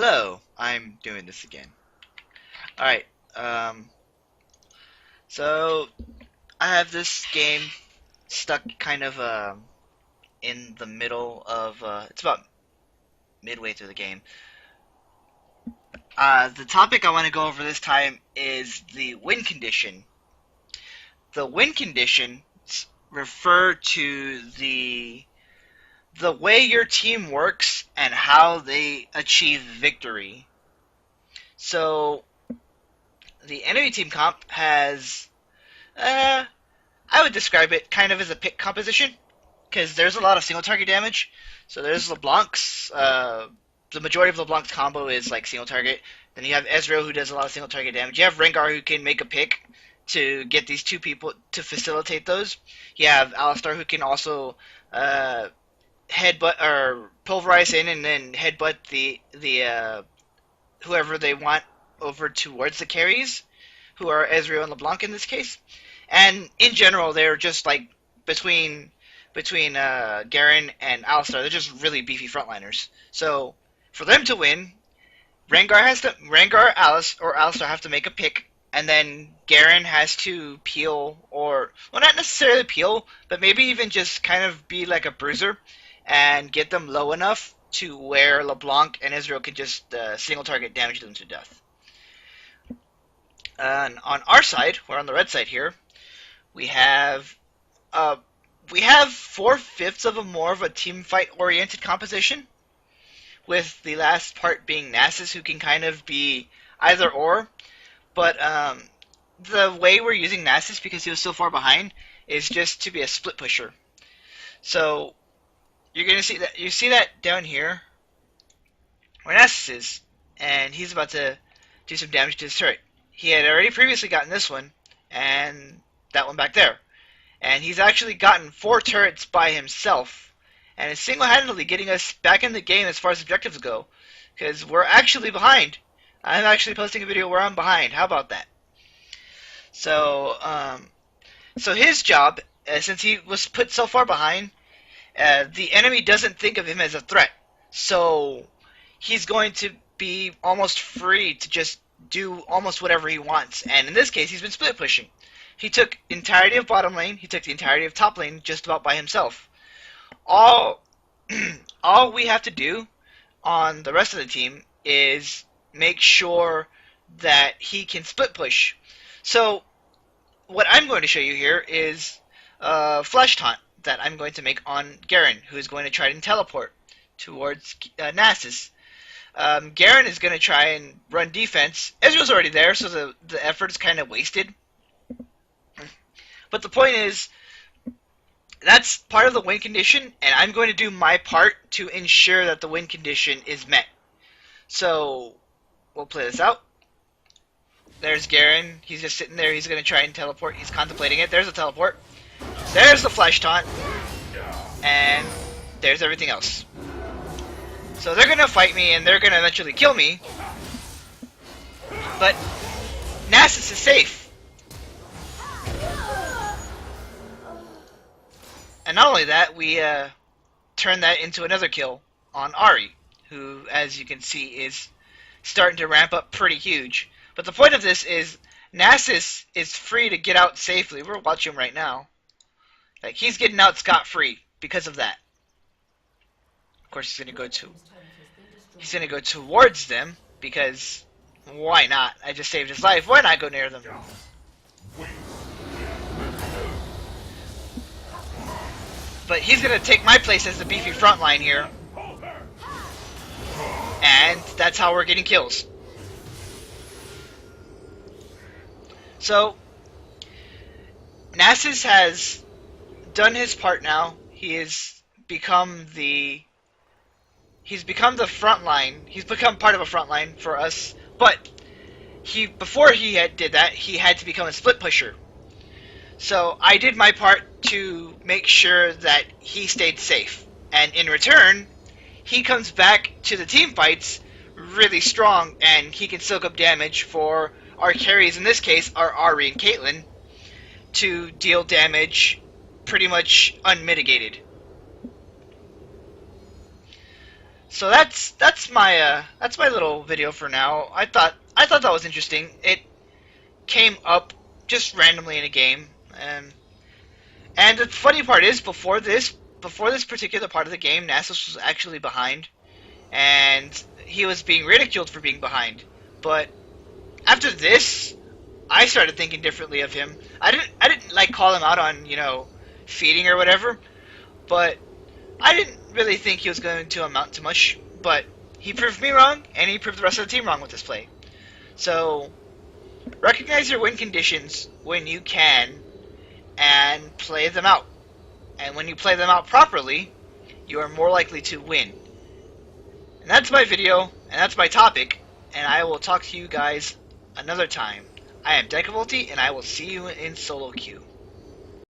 Hello, I'm doing this again. Alright, so I have this game stuck kind of in the middle of, it's about midway through the game. The topic I want to go over this time is the win condition. The win conditions refer to the way your team works and how they achieve victory. So, the enemy team comp has, I would describe it kind of as a pick composition, because there's a lot of single target damage. So there's LeBlanc's, the majority of LeBlanc's combo is like single target. Then you have Ezreal who does a lot of single target damage. You have Rengar who can make a pick to get these two people to facilitate those. You have Alistar who can also headbutt or pulverize in and then headbutt the whoever they want over towards the carries, who are Ezreal and LeBlanc in this case. And in general, they're just like between Garen and Alistar, they're just really beefy frontliners. So for them to win, Rengar, Alice, or Alistar have to make a pick, and then Garen has to peel, or well, not necessarily peel, but maybe even just kind of be like a bruiser and get them low enough to where LeBlanc and Israel can just single target damage them to death. And on our side, we're on the red side here, we have 4/5 of a more of a team fight oriented composition, with the last part being Nasus, who can kind of be either or. But the way we're using Nasus, because he was so far behind, is just to be a split pusher. So you're gonna see that down here where Nasus is, and he's about to do some damage to his turret. He had already previously gotten this one and that one back there, and he's actually gotten 4 turrets by himself, and is single-handedly getting us back in the game as far as objectives go, because we're actually behind. I'm actually posting a video where I'm behind. How about that? So, so his job, since he was put so far behind, the enemy doesn't think of him as a threat. So he's going to be almost free to just do almost whatever he wants. And in this case, he's been split pushing. He took the entirety of bottom lane. He took the entirety of top lane just about by himself. All we have to do on the rest of the team is make sure that he can split push. So what I'm going to show you here is a flash taunt that I'm going to make on Garen, who is going to try and teleport towards Nasus. Garen is going to try and run defense. Ezreal's already there, so the effort is kind of wasted. But the point is, that's part of the win condition, and I'm going to do my part to ensure that the win condition is met. So we'll play this out. There's Garen. He's just sitting there. He's going to try and teleport. He's contemplating it. There's a teleport. There's the flash taunt. And there's everything else. So they're going to fight me, and they're going to eventually kill me. But Nasus is safe. And not only that, we turn that into another kill on Ahri, who, as you can see, is starting to ramp up pretty huge. But the point of this is Nasus is free to get out safely. We're watching him right now. Like, he's getting out scot-free because of that. Of course, he's gonna go towards them, because why not? I just saved his life. Why not go near them? But he's gonna take my place as the beefy frontline here, and that's how we're getting kills. So Nasus has done his part now. He's become the front line. He's become part of a front line for us. But before he did that, he had to become a split pusher. So I did my part to make sure that he stayed safe. And in return, he comes back to the team fights really strong, and he can soak up damage for our carries. In this case, are Ahri and Caitlyn, to deal damage pretty much unmitigated. So that's my little video for now. I thought that was interesting. It came up just randomly in a game, and the funny part is before this particular part of the game, Nasus was actually behind, and he was being ridiculed for being behind. But after this, I started thinking differently of him. I didn't like call him out on feeding or whatever, but I didn't really think he was going to amount to much. But he proved me wrong, and he proved the rest of the team wrong with this play. So recognize your win conditions when you can, and play them out. And when you play them out properly, you are more likely to win. And that's my video, and that's my topic, and I will talk to you guys another time. I am Decavolty, and I will see you in solo queue.